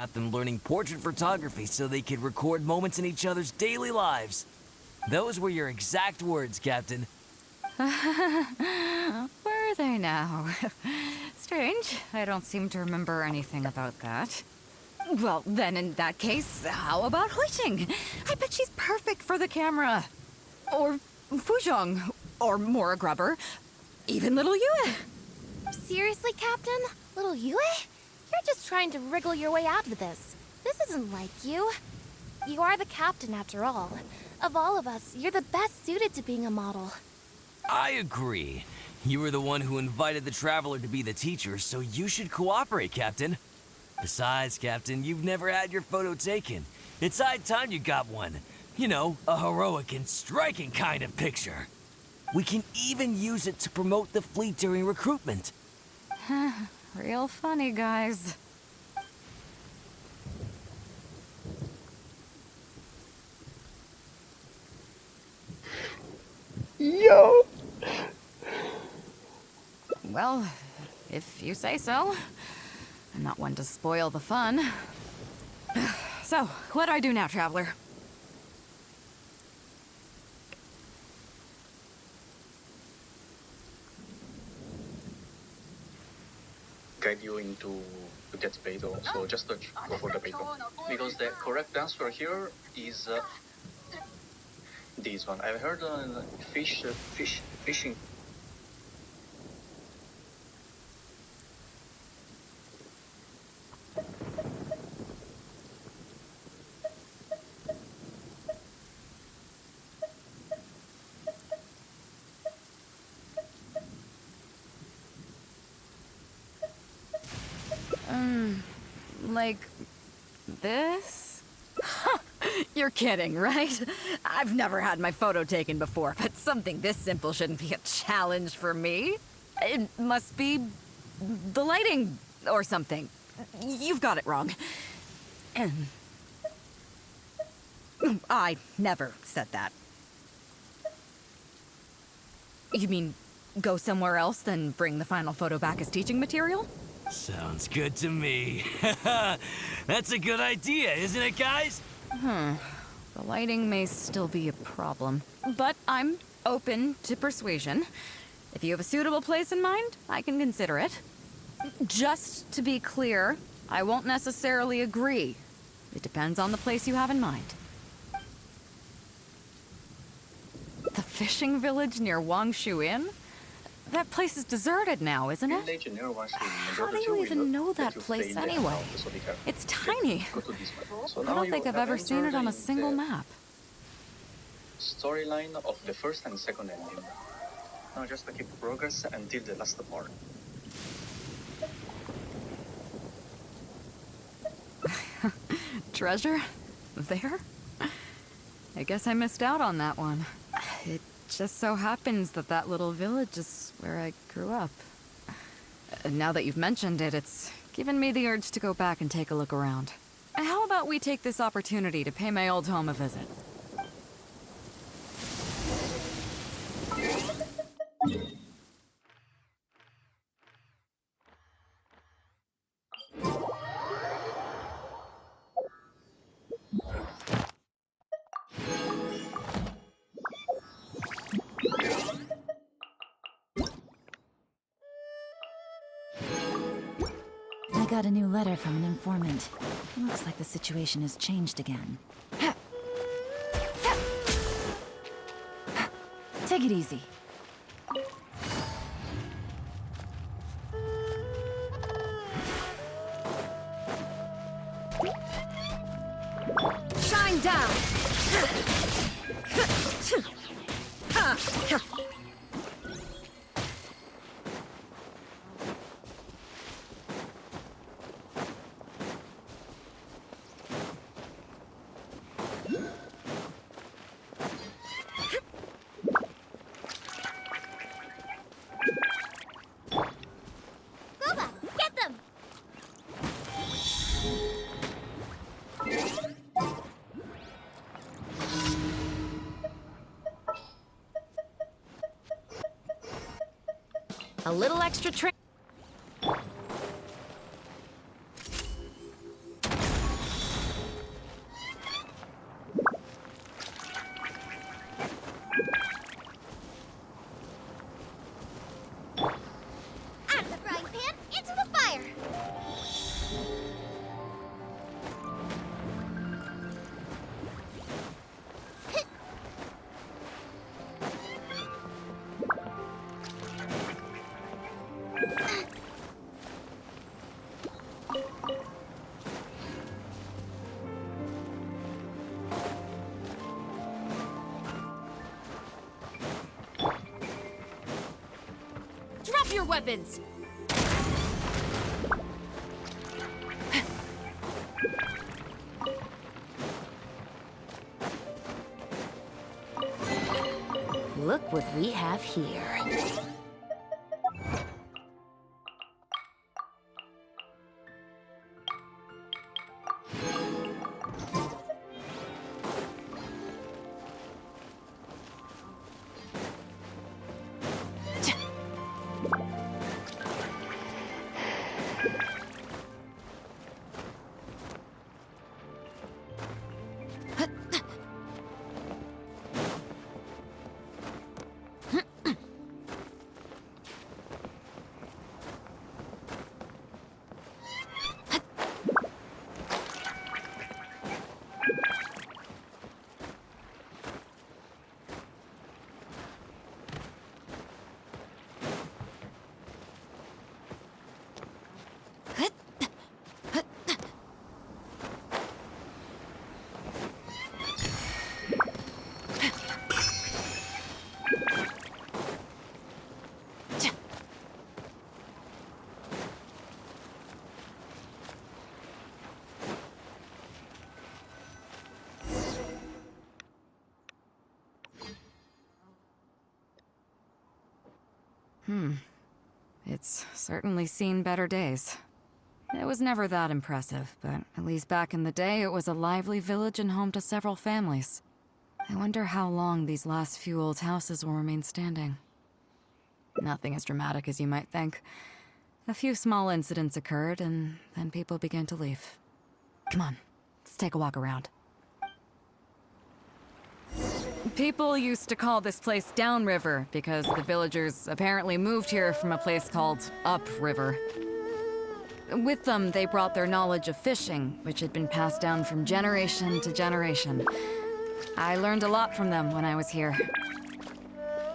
Got them learning portrait photography so they could record moments in each other's daily lives. Those were your exact words, Captain. Were they now? Strange. I don't seem to remember anything about that. Well, then in that case, how about Huiting? I bet she's perfect for the camera. Or Fuzhong. Or Mora Grubber. Even little Yue. Seriously, Captain? Little Yue? You're just trying to wriggle your way out of this. This isn't like you. You are the captain, after all. Of all of us, you're the best suited to being a model. I agree. You were the one who invited the Traveler to be the teacher, so you should cooperate, Captain. Besides, Captain, you've never had your photo taken. It's high time you got one. You know, a heroic and striking kind of picture. We can even use it to promote the fleet during recruitment. Real funny, guys. Yo! Well, if you say so. I'm not one to spoil the fun. So, what do I do now, Traveler? Guide you into to get Beidou, so just go for the Beidou. Because the correct answer here is this one. I've heard fishing. Like this? You're kidding, right? I've never had my photo taken before, but something this simple shouldn't be a challenge for me. It must be the lighting or something. You've got it wrong. I never said that. You mean go somewhere else, then bring the final photo back as teaching material? Sounds good to me. That's a good idea, isn't it, guys? The lighting may still be a problem, but I'm open to persuasion. If you have a suitable place in mind, I can consider it. Just to be clear, I won't necessarily agree. It depends on the place you have in mind. The fishing village near Wangshu Inn? That place is deserted now, isn't it? How do you even know that place anyway? It's tiny. I don't think I've ever seen it on a single map. Storyline of the first and second ending. Now just to keep progress until the last part. Treasure? There? I guess I missed out on that one. It just so happens that that little village is where I grew up. Now that you've mentioned it, it's given me the urge to go back and take a look around. How about we take this opportunity to pay my old home a visit? I got a new letter from an informant. Looks like the situation has changed again. Take it easy. Shine down! Get them! A little extra Drop your weapons! Look what we have here. It's certainly seen better days. It was never that impressive, but at least back in the day, it was a lively village and home to several families. I wonder how long these last few old houses will remain standing. Nothing as dramatic as you might think. A few small incidents occurred, and then people began to leave. Come on, let's take a walk around. People used to call this place Downriver because the villagers apparently moved here from a place called Upriver. With them, they brought their knowledge of fishing, which had been passed down from generation to generation. I learned a lot from them when I was here.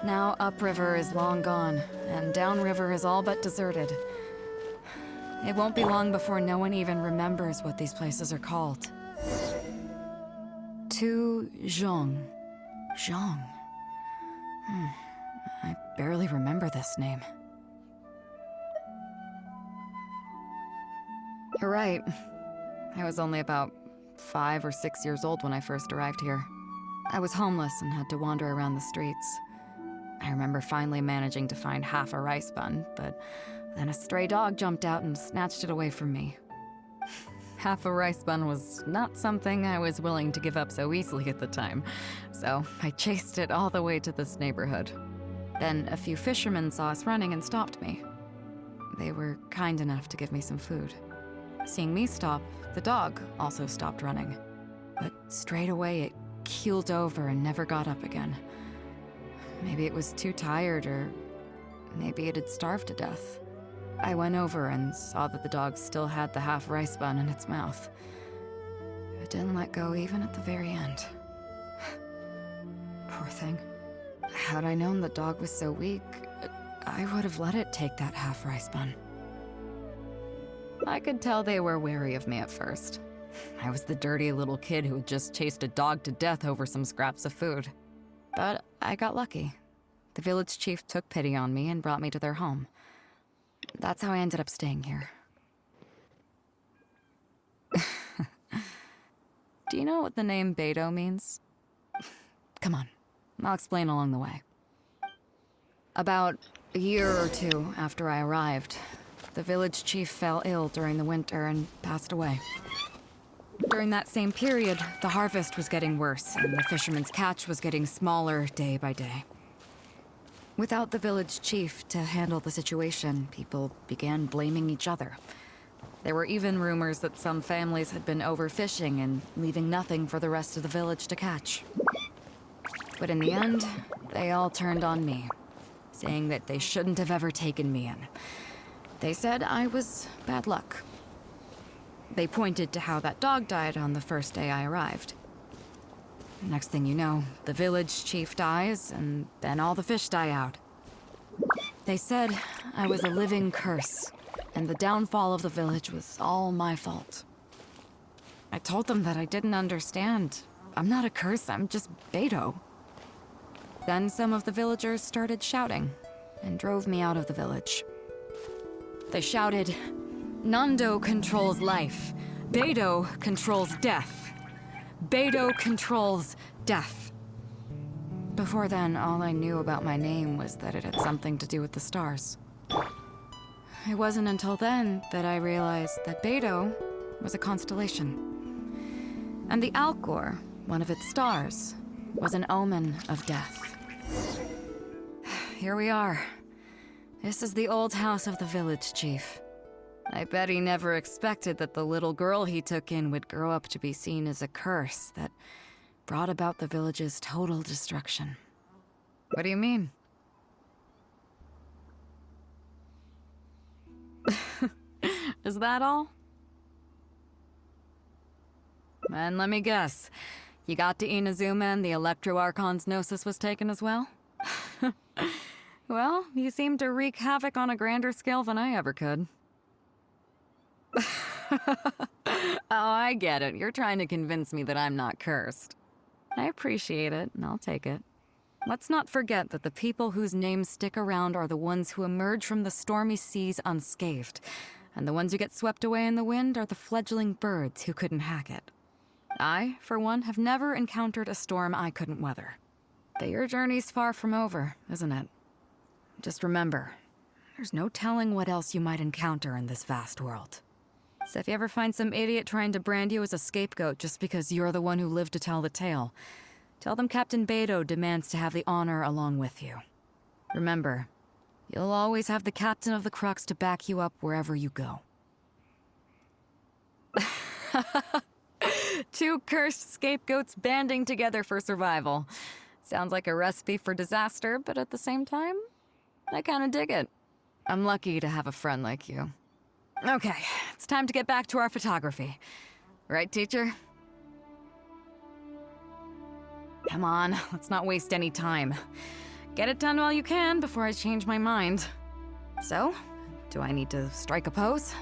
Now Upriver is long gone, and Downriver is all but deserted. It won't be long before no one even remembers what these places are called. Tu Zhong. Zhong. I barely remember this name. You're right. I was only about 5 or 6 years old when I first arrived here. I was homeless and had to wander around the streets. I remember finally managing to find half a rice bun, but then a stray dog jumped out and snatched it away from me. Half a rice bun was not something I was willing to give up so easily at the time, so I chased it all the way to this neighborhood. Then a few fishermen saw us running and stopped me. They were kind enough to give me some food. Seeing me stop, the dog also stopped running. But straight away it keeled over and never got up again. Maybe it was too tired, or maybe it had starved to death. I went over and saw that the dog still had the half rice bun in its mouth. It didn't let go even at the very end. Poor thing. Had I known the dog was so weak, I would have let it take that half rice bun. I could tell they were wary of me at first. I was the dirty little kid who had just chased a dog to death over some scraps of food. But I got lucky. The village chief took pity on me and brought me to their home. That's how I ended up staying here. Do you know what the name Beidou means? Come on, I'll explain along the way. About a year or two after I arrived, the village chief fell ill during the winter and passed away. During that same period, the harvest was getting worse, and the fishermen's catch was getting smaller day by day. Without the village chief to handle the situation, people began blaming each other. There were even rumors that some families had been overfishing and leaving nothing for the rest of the village to catch. But in the end, they all turned on me, saying that they shouldn't have ever taken me in. They said I was bad luck. They pointed to how that dog died on the first day I arrived. Next thing you know, the village chief dies, and then all the fish die out. They said I was a living curse, and the downfall of the village was all my fault. I told them that I didn't understand. I'm not a curse, I'm just Beidou. Then some of the villagers started shouting, and drove me out of the village. They shouted, "Nando controls life. Beidou controls death. Beidou controls death." Before then, all I knew about my name was that it had something to do with the stars. It wasn't until then that I realized that Beidou was a constellation. And the Alcor, one of its stars, was an omen of death. Here we are. This is the old house of the village chief. I bet he never expected that the little girl he took in would grow up to be seen as a curse that brought about the village's total destruction. What do you mean? Is that all? And let me guess, you got to Inazuma and the Electro Archon's Gnosis was taken as well? Well, you seem to wreak havoc on a grander scale than I ever could. Oh, I get it. You're trying to convince me that I'm not cursed. I appreciate it, and I'll take it. Let's not forget that the people whose names stick around are the ones who emerge from the stormy seas unscathed, and the ones who get swept away in the wind are the fledgling birds who couldn't hack it. I, for one, have never encountered a storm I couldn't weather. But your journey's far from over, isn't it? Just remember, there's no telling what else you might encounter in this vast world. So if you ever find some idiot trying to brand you as a scapegoat just because you're the one who lived to tell the tale, tell them Captain Beidou demands to have the honor along with you. Remember, you'll always have the captain of the Crux to back you up wherever you go. Two cursed scapegoats banding together for survival. Sounds like a recipe for disaster, but at the same time, I kinda dig it. I'm lucky to have a friend like you. Okay, it's time to get back to our photography. Right, teacher? Come on, let's not waste any time. Get it done while you can before I change my mind. So, do I need to strike a pose?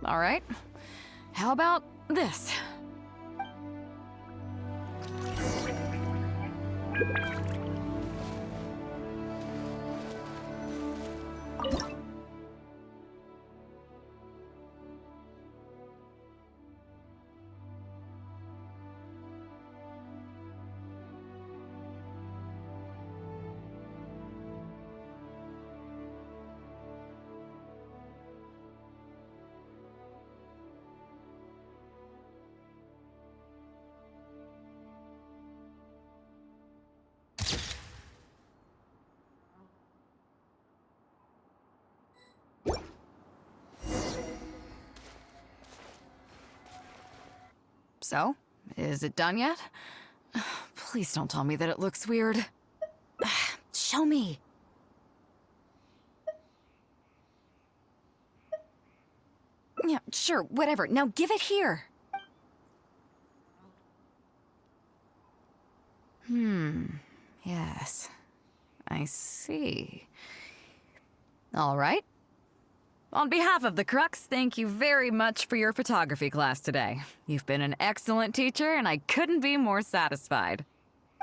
All right. How about this? So, is it done yet? Please don't tell me that it looks weird. Show me. Yeah, sure, whatever. Now give it here. Yes. I see. All right. On behalf of the Crux, thank you very much for your photography class today. You've been an excellent teacher, and I couldn't be more satisfied.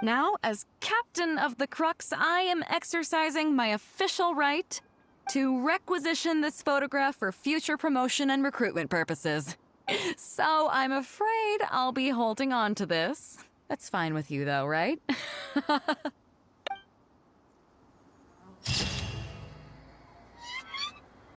Now, as captain of the Crux, I am exercising my official right to requisition this photograph for future promotion and recruitment purposes. So I'm afraid I'll be holding on to this. That's fine with you, though, right?